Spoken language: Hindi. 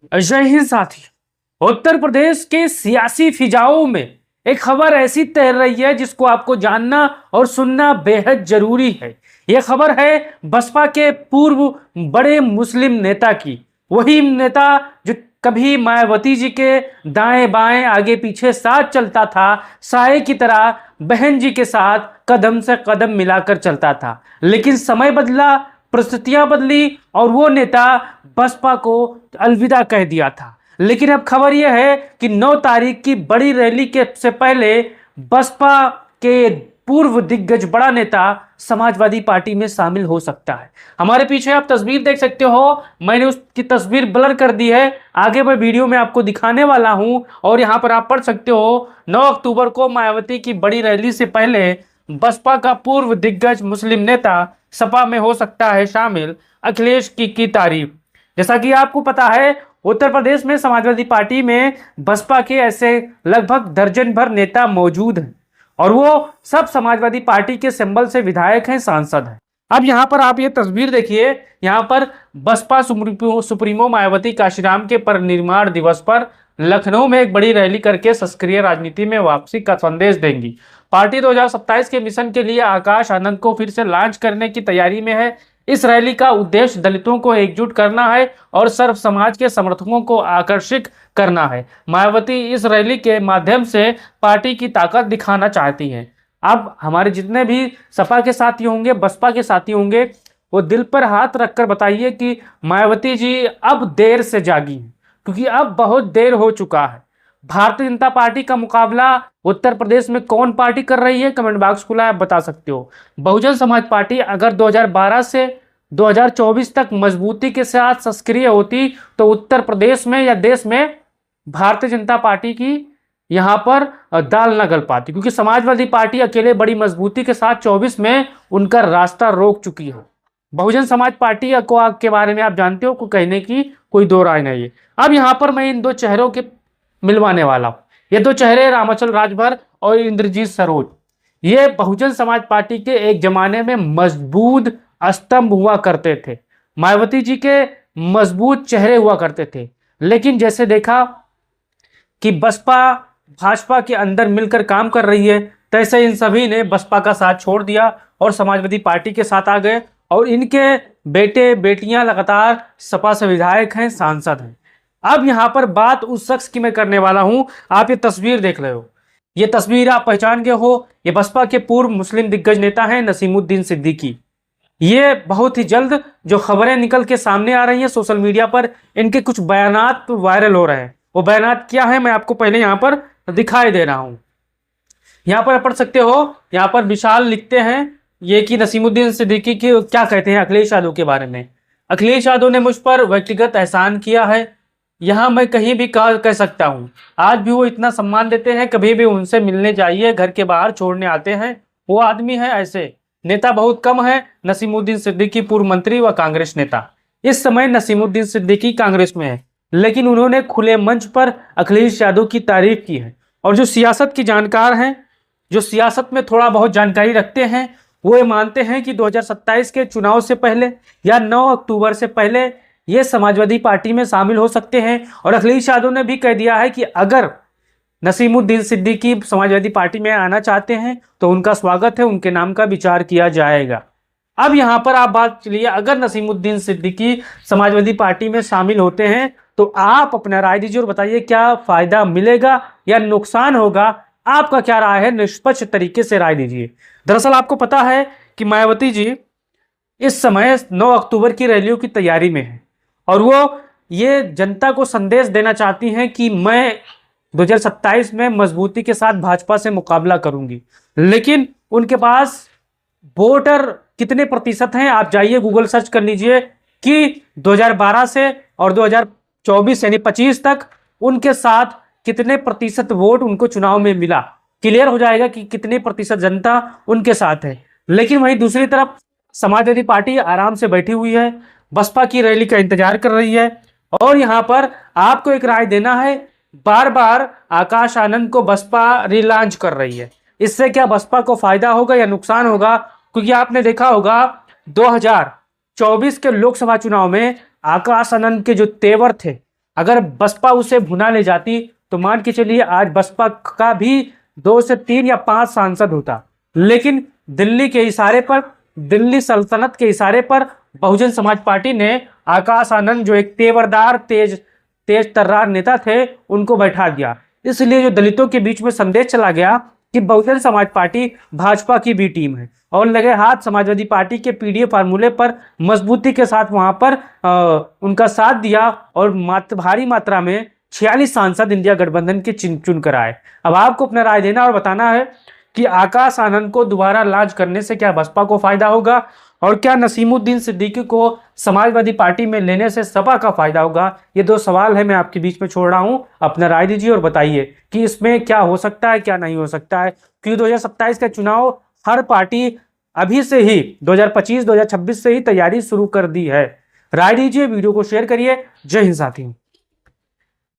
जय हिंद साथी। उत्तर प्रदेश के सियासी फिजाओं में एक खबर ऐसी तैर रही है जिसको आपको जानना और सुनना बेहद जरूरी है। यह खबर है बसपा के पूर्व बड़े मुस्लिम नेता की। वही नेता जो कभी मायावती जी के दाएं बाएं आगे पीछे साथ चलता था, साए की तरह बहन जी के साथ कदम से कदम मिलाकर चलता था। लेकिन समय बदला, परिस्थितियां बदली और वो नेता बसपा को अलविदा कह दिया था। लेकिन अब खबर यह है कि 9 तारीख की बड़ी रैली के से पहले बसपा के पूर्व दिग्गज बड़ा नेता समाजवादी पार्टी में शामिल हो सकता है। हमारे पीछे आप तस्वीर देख सकते हो, मैंने उसकी तस्वीर ब्लर कर दी है, आगे मैं वीडियो में आपको दिखाने वाला हूं। और यहां पर आप पढ़ सकते हो 9 अक्टूबर को मायावती की बड़ी रैली से पहले बसपा का पूर्व दिग्गज मुस्लिम नेता सपा में हो सकता है शामिल। अखिलेश की तारीफ। जैसा कि आपको पता है, उत्तर प्रदेश में समाजवादी पार्टी में बसपा के ऐसे लगभग दर्जन भर नेता मौजूद हैं और वो सब समाजवादी पार्टी के सिंबल से विधायक हैं, सांसद हैं। अब यहाँ पर आप ये तस्वीर देखिए, यहाँ पर बसपा सुप्रीमो मायावती काशीराम के परिनिर्वाण दिवस पर लखनऊ में एक बड़ी रैली करके सक्रिय राजनीति में वापसी का संदेश देंगी। पार्टी 2027 के मिशन के लिए आकाश आनंद को फिर से लॉन्च करने की तैयारी में है। इस रैली का उद्देश्य दलितों को एकजुट करना है और सर्व समाज के समर्थकों को आकर्षित करना है। मायावती इस रैली के माध्यम से पार्टी की ताकत दिखाना चाहती हैं। अब हमारे जितने भी सपा के साथी होंगे, बसपा के साथी होंगे, वो दिल पर हाथ रखकर बताइए कि मायावती जी अब देर से जागी हैं, क्योंकि अब बहुत देर हो चुका है। भारतीय जनता पार्टी का मुकाबला उत्तर प्रदेश में कौन पार्टी कर रही है, कमेंट बॉक्स खुला है, आप बता सकते हो। बहुजन समाज पार्टी अगर 2012 से 2024 तक मजबूती के साथ सक्रिय होती तो उत्तर प्रदेश में या देश में भारतीय जनता पार्टी की यहां पर दाल न गल पाती, क्योंकि समाजवादी पार्टी अकेले बड़ी मजबूती के साथ 24 में उनका रास्ता रोक चुकी है। बहुजन समाज पार्टी को के बारे में आप जानते हो, को कहने की कोई दो राय नहीं है। अब यहाँ पर मैं इन दो चेहरों के मिलवाने वाला हूं। ये दो चेहरे रामाचल राजभर और इंद्रजीत सरोज। ये बहुजन समाज पार्टी के एक जमाने में मजबूत स्तंभ हुआ करते थे। मायावती जी के मजबूत चेहरे हुआ करते थे। लेकिन जैसे देखा कि बसपा भाजपा के अंदर मिलकर काम कर रही है, तैसे इन सभी ने बसपा का साथ छोड़ दिया और समाजवादी पार्टी के साथ आ गए। और इनके बेटे बेटियां लगातार सपा से विधायक हैं, सांसद हैं। अब यहां पर बात उस शख्स की मैं करने वाला हूं। आप ये तस्वीर देख रहे हो, ये तस्वीर आप पहचान गए हो, ये बसपा के पूर्व मुस्लिम दिग्गज नेता हैं नसीमुद्दीन सिद्दीकी। ये बहुत ही जल्द जो खबरें निकल के सामने आ रही हैं सोशल मीडिया पर, इनके कुछ बयानात वायरल हो रहे हैं। वो बयानात क्या है मैं आपको पहले यहाँ पर दिखाई दे रहा हूँ। यहाँ पर पढ़ सकते हो, यहाँ पर विशाल लिखते हैं ये कि नसीमुद्दीन सिद्दीकी की क्या कहते हैं अखिलेश यादव के बारे में। अखिलेश यादव ने मुझ पर व्यक्तिगत एहसान किया है, यहाँ मैं कहीं भी कह सकता हूँ। आज भी वो इतना सम्मान देते हैं, कभी भी उनसे मिलने जाइए, घर के बाहर छोड़ने आते हैं। वो आदमी है, ऐसे नेता बहुत कम है। नसीमुद्दीन सिद्दीकी पूर्व मंत्री व कांग्रेस नेता। इस समय नसीमुद्दीन सिद्दीकी कांग्रेस में है, लेकिन उन्होंने खुले मंच पर अखिलेश यादव की तारीफ की है। और जो सियासत की जानकार हैं, जो सियासत में थोड़ा बहुत जानकारी रखते हैं, वो ये मानते हैं कि 2027 के चुनाव से पहले या 9 अक्टूबर से पहले ये समाजवादी पार्टी में शामिल हो सकते हैं। और अखिलेश यादव ने भी कह दिया है कि अगर नसीमुद्दीन सिद्दीकी समाजवादी पार्टी में आना चाहते हैं तो उनका स्वागत है, उनके नाम का विचार किया जाएगा। अब यहां पर आप बात चलिए, अगर नसीमुद्दीन सिद्दीकी समाजवादी पार्टी में शामिल होते हैं तो आप अपना राय दीजिए और बताइए क्या फायदा मिलेगा या नुकसान होगा। आपका क्या राय है, निष्पक्ष तरीके से राय दीजिए। दरअसल आपको पता है कि मायावती जी इस समय 9 अक्टूबर की रैलियों की तैयारी में है और वो ये जनता को संदेश देना चाहती हैं कि मैं 2027 में मजबूती के साथ भाजपा से मुकाबला करूंगी। लेकिन उनके पास वोटर कितने प्रतिशत हैं, आप जाइए गूगल सर्च कर लीजिए कि 2012 से और 2024 यानी 25 तक उनके साथ कितने प्रतिशत वोट उनको चुनाव में मिला। क्लियर हो जाएगा कि कितने प्रतिशत जनता उनके साथ है। लेकिन वहीं दूसरी तरफ समाजवादी पार्टी आराम से बैठी हुई है, बसपा की रैली का इंतजार कर रही है। और यहां पर आपको एक राय देना है, बार बार आकाश आनंद को बसपा रिलॉन्च कर रही है। इससे क्या बसपा को फायदा होगा या नुकसान होगा? क्योंकि आपने देखा होगा 2024 के लोकसभा चुनाव में आकाश आनंद के जो तेवर थे, अगर बसपा उसे भुना ले जाती तो मान के चलिए आज बसपा का भी 2 से 3 या 5 सांसद होता। लेकिन दिल्ली के इशारे पर, दिल्ली सल्तनत के इशारे पर बहुजन समाज पार्टी ने आकाश आनंद, जो एक तेवरदार तेज तर्रार नेता थे, उनको बैठा दिया। इसलिए जो दलितों के बीच में संदेश चला गया कि बहुजन समाज पार्टी भाजपा की भी टीम है, और लगे हाथ समाजवादी पार्टी के पीडीए फार्मूले पर मजबूती के साथ वहां पर उनका साथ दिया और भारी मात्रा में 46 सांसद इंडिया गठबंधन के चुन कर आए। अब आपको अपना राय देना और बताना है कि आकाश आनंद को दोबारा लॉन्च करने से क्या बसपा को फायदा होगा, और क्या नसीमुद्दीन सिद्दीकी को समाजवादी पार्टी में लेने से सपा का फायदा होगा। ये 2 सवाल है, मैं आपके बीच में छोड़ रहा हूं। अपना राय दीजिए और बताइए कि इसमें क्या हो सकता है, क्या नहीं हो सकता है, क्योंकि 2027 का चुनाव हर पार्टी अभी से ही 2025-2026 से ही तैयारी शुरू कर दी है। राय दीजिए, वीडियो को शेयर करिए। जय हिंद साथियों।